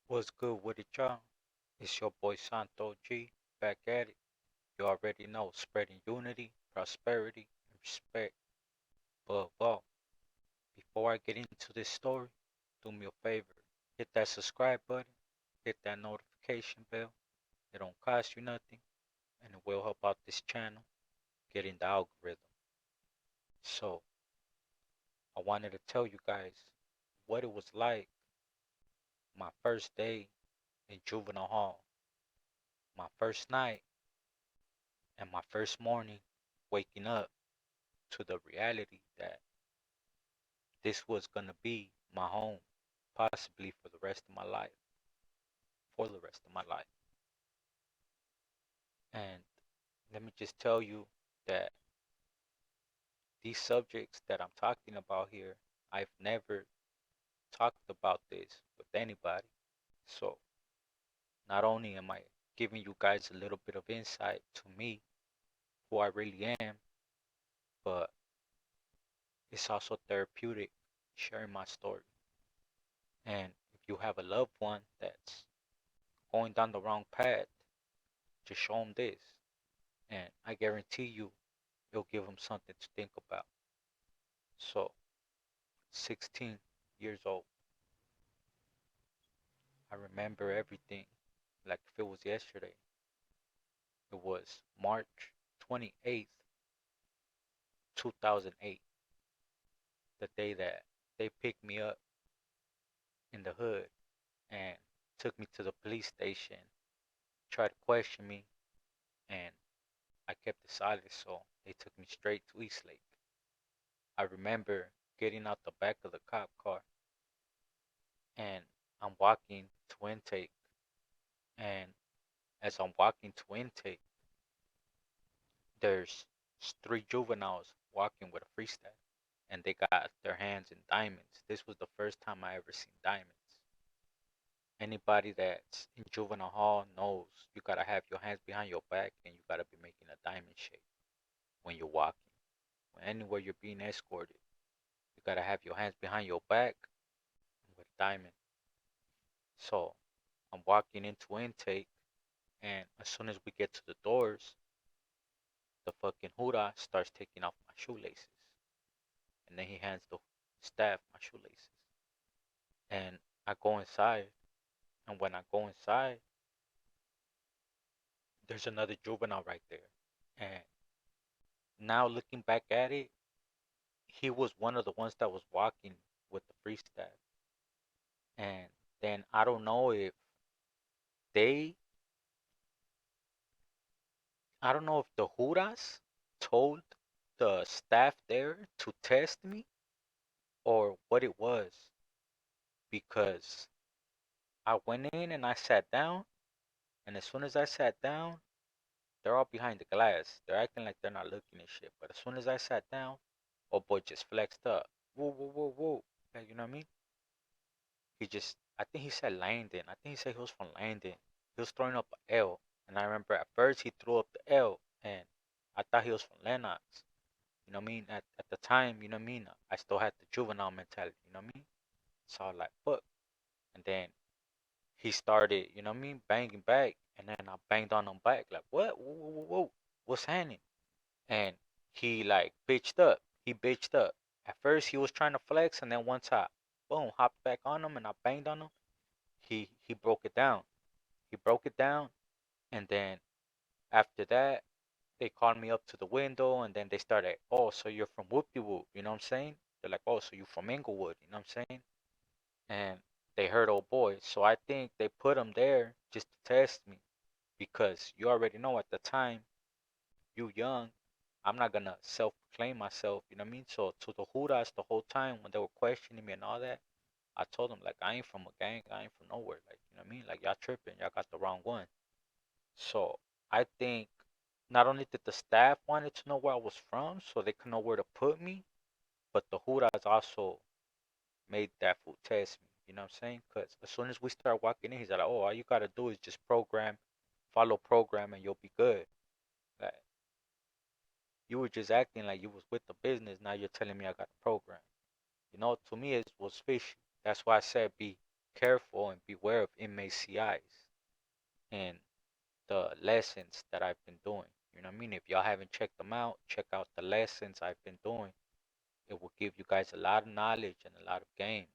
What's good with it, y'all? It's your boy Santo G back at it. You already know, spreading unity, prosperity, and respect above all. Before I get into this story, do me a favor. Hit that subscribe button, hit that notification bell. It don't cost you nothing, and it will help out this channel get in the algorithm. So, I wanted to tell you guys what it was like my first day in juvenile hall, my first night, and my first morning waking up to the reality that this was going to be my home, possibly for the rest of my life, for the rest of my life. And let me just tell you that these subjects that I'm talking about here, I've never talked about this with anybody. So not only am I giving you guys a little bit of insight to me, who I really am, but it's also therapeutic sharing my story. And if you have a loved one that's going down the wrong path, just show them this. And I guarantee you, it'll give them something to think about. So, 16 years old, I remember everything like if it was yesterday. It was March 28th, 2008, the day that they picked me up in the hood and took me to the police station, tried to question me, and I kept it silent, so they took me straight to Eastlake. I remember getting out the back of the cop car and I'm walking to intake. And as I'm walking to intake, there's three juveniles walking with a freestyle, and they got their hands in diamonds. This was the first time I ever seen diamonds. Anybody that's in juvenile hall knows you gotta have your hands behind your back and you gotta be making a diamond shape when you're walking. Anywhere you're being escorted, you gotta have your hands behind your back with a diamond. So I'm walking into intake, and as soon as we get to the doors, the fucking Huda starts taking off my shoelaces. And then he hands the staff my shoelaces. And I go inside. And when I go inside, there's another juvenile right there. And now looking back at it, he was one of the ones that was walking with the free staff. And then I don't know if they, I don't know if the Hudas told the staff there to test me or what it was. Because I went in and I sat down. And as soon as I sat down, they're all behind the glass. They're acting like they're not looking at shit. But as soon as I sat down, oh boy just flexed up. Whoa, whoa, whoa, whoa. Like, you know what I mean? He just, I think he said Landon. I think he said he was from Landon. He was throwing up an L. And I remember at first he threw up the L. And I thought he was from Lennox. You know what I mean? At the time, you know what I mean? I still had the juvenile mentality. You know what I mean? So I was like, fuck. And then he started, you know what I mean, banging back. And then I banged on him back. Like, what? Whoa, whoa, whoa, whoa. What's happening? And he like bitched up. He bitched up. At first he was trying to flex, and then once I boom hopped back on him and I banged on him, he broke it down. He broke it down, and then after that they called me up to the window, and then they started, oh, so you're from Whoopty Whoop, you know what I'm saying? They're like, oh, so you from Inglewood, you know what I'm saying? And they heard old boy, so I think they put him there just to test me because you already know at the time you young, I'm not gonna self-proclaim myself, you know what I mean? So to the Hudas the whole time when they were questioning me and all that, I told them like I ain't from a gang, I ain't from nowhere, like you know what I mean? Like y'all tripping, y'all got the wrong one. So I think not only did the staff wanted to know where I was from, so they could know where to put me, but the Hudas also made that fool test me. You know what I'm saying? Because as soon as we start walking in, he's like, "Oh, all you gotta do is just program, follow program, and you'll be good." Like you were just acting like you was with the business. Now you're telling me I got a program. You know, to me it was fishy. That's why I said B. careful and beware of inmate CIs and the lessons that I've been doing. You know what I mean? If y'all haven't checked them out, check out the lessons I've been doing. It will give you guys a lot of knowledge and a lot of game.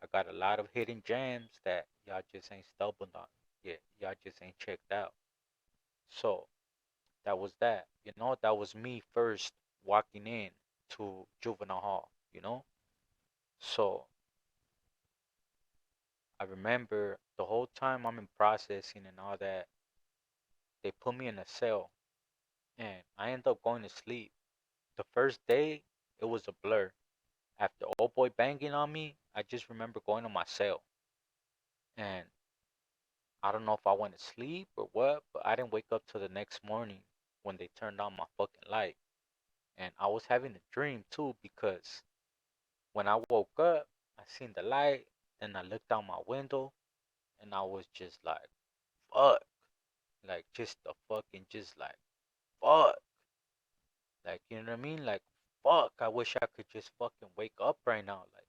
I got a lot of hidden gems that y'all just ain't stumbled on yet. Y'all just ain't checked out. So that was that. That was me first walking in to juvenile hall. So I remember the whole time I'm in processing and all that, they put me in a cell and I ended up going to sleep. The first day, it was a blur. After old boy banging on me, I just remember going to my cell. And I don't know if I went to sleep or what, but I didn't wake up till the next morning when they turned on my fucking light. And I was having a dream too because when I woke up, I seen the light, and I looked out my window, and I was just like, fuck. Like, just the fucking, just like, fuck. Like, you know what I mean? Like, fuck. I wish I could just fucking wake up right now. Like,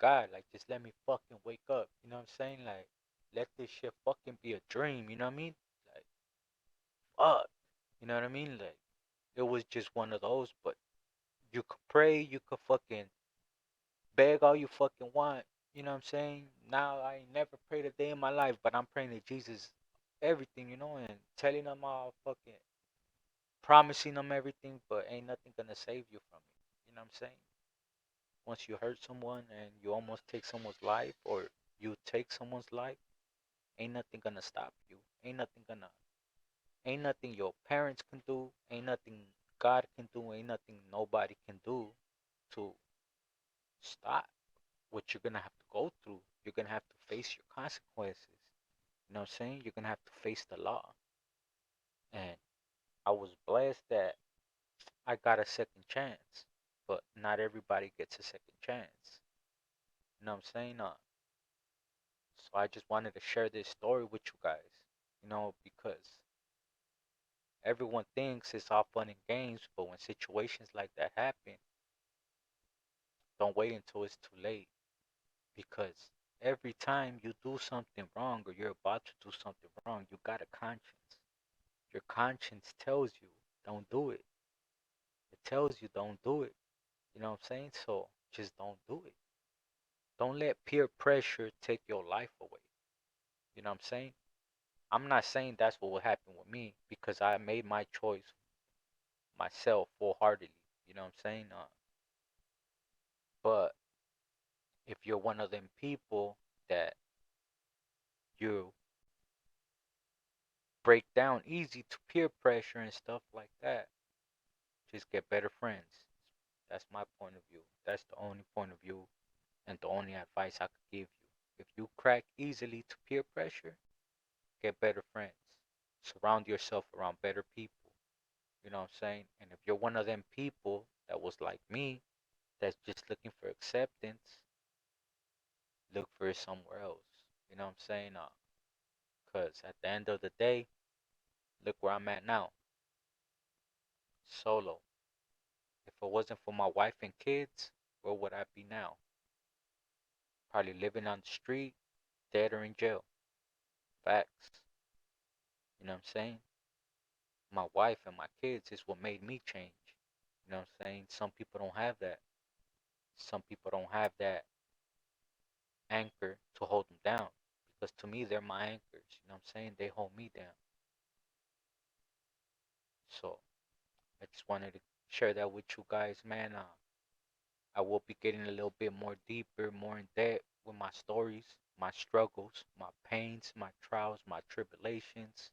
God, like, just let me fucking wake up. You know what I'm saying? Like, let this shit fucking be a dream. You know what I mean? Like, fuck. You know what I mean? Like, it was just one of those, but you could pray, you could fucking beg all you fucking want. You know what I'm saying? Now I ain't never prayed a day in my life, but I'm praying to Jesus everything, and telling him all fucking promising them everything, but ain't nothing gonna save you from it. You know what I'm saying? Once you hurt someone and you almost take someone's life or you take someone's life, ain't nothing gonna stop you. Ain't nothing your parents can do, ain't nothing God can do, ain't nothing nobody can do to stop what you're gonna have to go through. You're gonna have to face your consequences. You know what I'm saying? You're gonna have to face the law. And I was blessed that I got a second chance, but not everybody gets a second chance. You know what I'm saying? So I just wanted to share this story with you guys, because everyone thinks it's all fun and games, but when situations like that happen, don't wait until it's too late. Because every time you do something wrong or you're about to do something wrong, you got a conscience. Your conscience tells you don't do it. It tells you don't do it. You know what I'm saying? So just don't do it. Don't let peer pressure take your life away. You know what I'm saying? I'm not saying that's what will happen with me because I made my choice myself wholeheartedly. You know what I'm saying? But if you're one of them people that you break down easy to peer pressure and stuff like that, just get better friends. That's my point of view. That's the only point of view and the only advice I could give you. If you crack easily to peer pressure, get better friends. Surround yourself around better people. You know what I'm saying? And if you're one of them people that was like me, that's just looking for acceptance, look for it somewhere else. You know what I'm saying? Because at the end of the day, look where I'm at now. Solo. If it wasn't for my wife and kids, where would I be now? Probably living on the street, dead or in jail. Facts. You know what I'm saying? My wife and my kids is what made me change. You know what I'm saying? Some people don't have that. Some people don't have that anchor to hold them down. Because to me, they're my anchors. You know what I'm saying? They hold me down. So I just wanted to share that with you guys, man. I will be getting a little bit more deeper, more in depth with my stories, my struggles, my pains, my trials, my tribulations.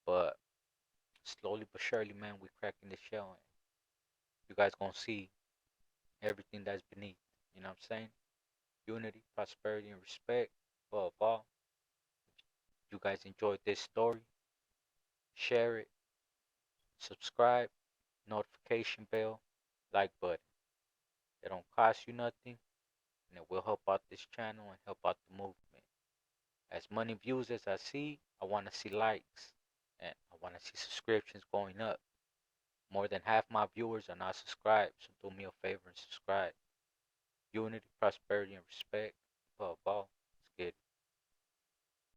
But slowly but surely, man, we cracking the shell, and you guys gonna see everything that's beneath. You know what I'm saying? Unity, prosperity, and respect. Above all, you guys enjoyed this story, share it, subscribe, notification bell, like button. It don't cost you nothing, and it will help out this channel and help out the movement. As many views as I see, I want to see likes, and I want to see subscriptions going up. More than half my viewers are not subscribed, so do me a favor and subscribe. Unity, prosperity, and respect above all. It